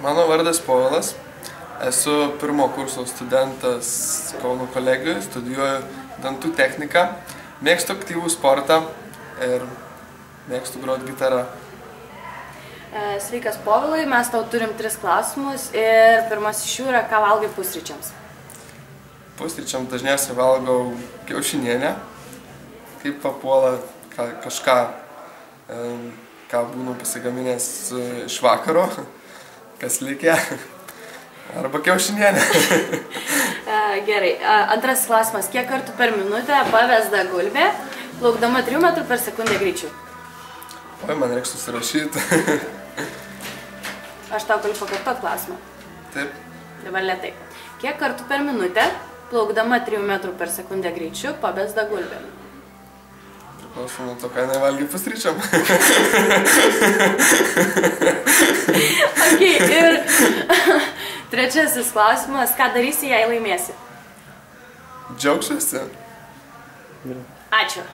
Mano vardas Povilas, esu pirmo kurso studentas Kauno kolegijoje, studijuoju dantų techniką, mėgstu aktyvų sportą ir mėgstu groti gitarą. Sveikas Povilai, mes tau turim 3 klausimus ir pirmas iš jų yra, ką valgai pusryčiams? Pusryčiam dažniausiai valgau kiaušinienę, kaip papuola kažką, ką būnu pasigaminęs iš vakaro, kas likę, arba kiaušinienę. Gerai, antras klausimas, kiek kartų per minutę pavesda gulbė, plaukdama 3 metrų per sekundę greičiu? Oi, man reiks susirašyti. Aš tau galiu pakartot klausimą. Taip. Dabar lėtai. Kiek kartų per minutę, plaukdama 3 metrų per sekundę greičiu, pavesda gulbė? Priklauso nuo to, ką jinai valgy pusryčiam. Ok, ir trečiasis klausimas, ką darysi, jei laimėsi? Džiaugsiuosi. Ačiū.